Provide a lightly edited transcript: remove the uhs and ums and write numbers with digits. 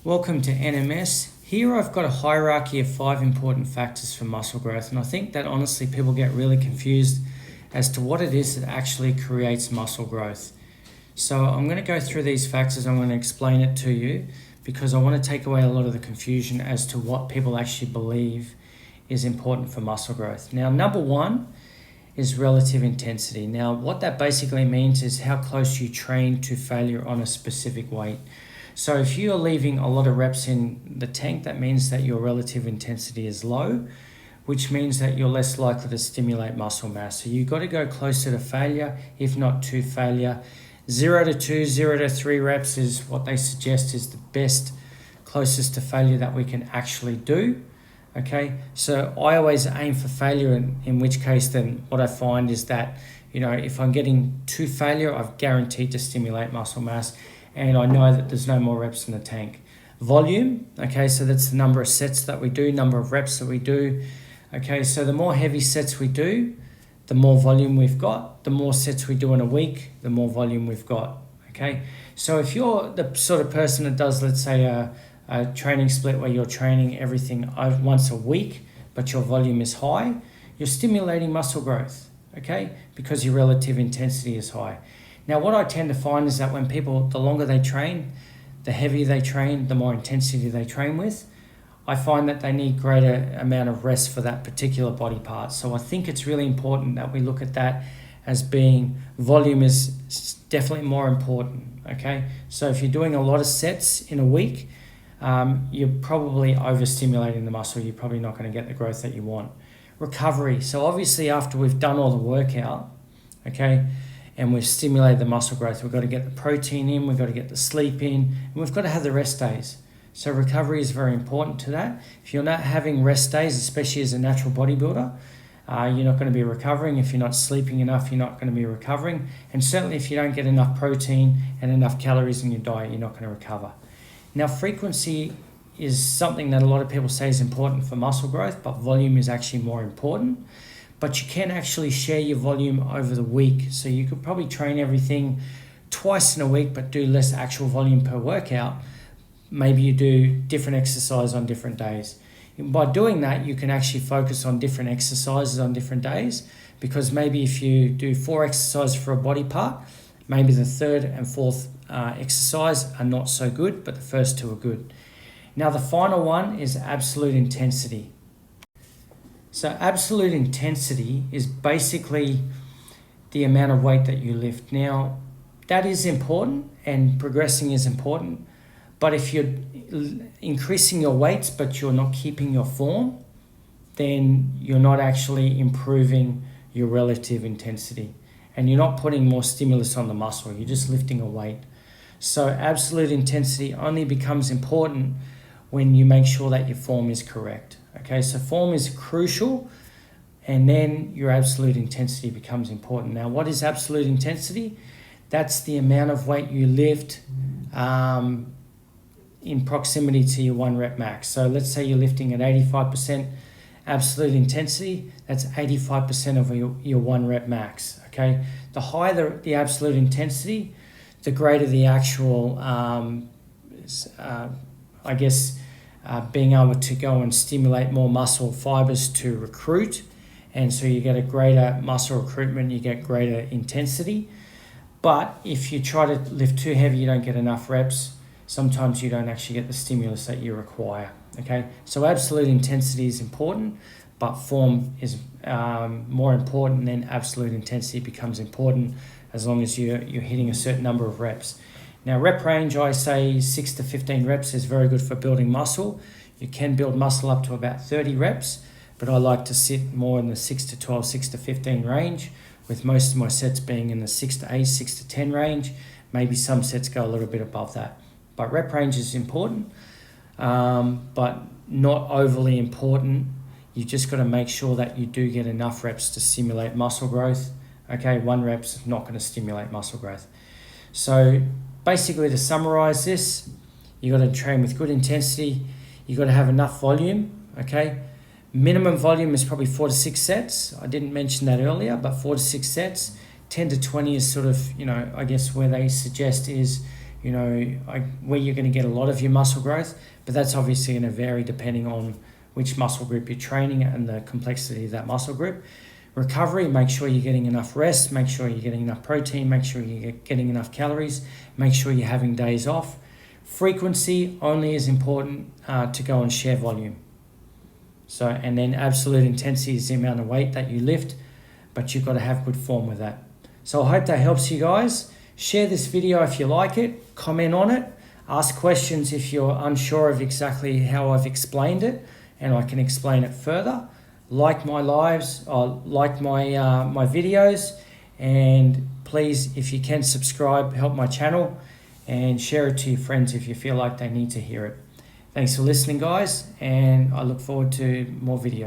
Welcome to NMS. Here I've got a hierarchy of 5 important factors for muscle growth, and I think that honestly people get really confused as to what it is that actually creates muscle growth. So I'm going to go through these factors, I'm going to explain it to you because I want to take away a lot of the confusion as to what people actually believe is important for muscle growth. Now, number 1 is relative intensity. Now, what that basically means is how close you train to failure on a specific weight. So if you're leaving a lot of reps in the tank, that means that your relative intensity is low, which means that you're less likely to stimulate muscle mass. So you've got to go closer to failure, if not to failure. 0 to 2, 0 to 3 reps is what they suggest is the best, closest to failure that we can actually do. Okay, so I always aim for failure, in which case then what I find is that, if I'm getting to failure, I've guaranteed to stimulate muscle mass, and I know that there's no more reps in the tank. Volume, okay, so that's the number of sets that we do, number of reps that we do. Okay, so the more heavy sets we do, the more volume we've got. The more sets we do in a week, the more volume we've got. Okay, so if you're the sort of person that does, let's say, a training split where you're training everything once a week, but your volume is high, you're stimulating muscle growth, okay, because your relative intensity is high. Now, what I tend to find is that when people, the longer they train, the heavier they train, the more intensity they train with, I find that they need greater amount of rest for that particular body part. So I think it's really important that we look at that as being volume is definitely more important, okay? So if you're doing a lot of sets in a week, you're probably overstimulating the muscle. You're probably not going to get the growth that you want. Recovery. So obviously after we've done all the workout, okay, and we've stimulated the muscle growth, we've got to get the protein in, we've got to get the sleep in, and we've got to have the rest days. So recovery is very important to that. If you're not having rest days, especially as a natural bodybuilder, you're not going to be recovering. If you're not sleeping enough, you're not going to be recovering. And certainly if you don't get enough protein and enough calories in your diet, you're not going to recover. Now, frequency is something that a lot of people say is important for muscle growth, but volume is actually more important. But you can actually share your volume over the week. So you could probably train everything twice in a week, but do less actual volume per workout. Maybe you do different exercise on different days. And by doing that, you can actually focus on different exercises on different days, because maybe if you do 4 exercises for a body part, maybe the 3rd and 4th exercise are not so good, but the first 2 are good. Now, the final one is absolute intensity. So absolute intensity is basically the amount of weight that you lift. Now, that is important and progressing is important, but if you're increasing your weights but you're not keeping your form, then you're not actually improving your relative intensity and you're not putting more stimulus on the muscle, you're just lifting a weight. So absolute intensity only becomes important when you make sure that your form is correct. Okay, so form is crucial, and then your absolute intensity becomes important. Now, what is absolute intensity? That's the amount of weight you lift in proximity to your 1 rep max. So let's say you're lifting at 85% absolute intensity, that's 85% of your 1 rep max, okay? The higher the absolute intensity, the greater the actual, being able to go and stimulate more muscle fibers to recruit. And so you get a greater muscle recruitment, you get greater intensity. But if you try to lift too heavy, you don't get enough reps. Sometimes you don't actually get the stimulus that you require, okay? So absolute intensity is important, but form is more important, and then absolute intensity becomes important as long as you're hitting a certain number of reps. Now, rep range, I say 6 to 15 reps is very good for building muscle. You can build muscle up to about 30 reps, but I like to sit more in the 6 to 12, 6 to 15 range, with most of my sets being in the 6 to 8, 6 to 10 range. Maybe some sets go a little bit above that. But rep range is important, but not overly important. You just got to make sure that you do get enough reps to stimulate muscle growth. Okay, 1 rep's not going to stimulate muscle growth. So basically, to summarize this, you got to train with good intensity. You got to have enough volume, okay? Minimum volume is probably 4 to 6 sets. I didn't mention that earlier, but 4 to 6 sets. 10 to 20 is sort of, I guess where they suggest is, where you're going to get a lot of your muscle growth, but that's obviously going to vary depending on which muscle group you're training and the complexity of that muscle group. Recovery, make sure you're getting enough rest, make sure you're getting enough protein, make sure you're getting enough calories, make sure you're having days off. Frequency only is important to go on share volume. So, and then absolute intensity is the amount of weight that you lift, but you've got to have good form with that. So I hope that helps you guys. Share this video if you like it, comment on it, ask questions if you're unsure of exactly how I've explained it, and I can explain it further. Like my lives, or like my videos, and please, if you can, subscribe, help my channel, and share it to your friends if you feel like they need to hear it. Thanks for listening, guys, and I look forward to more videos.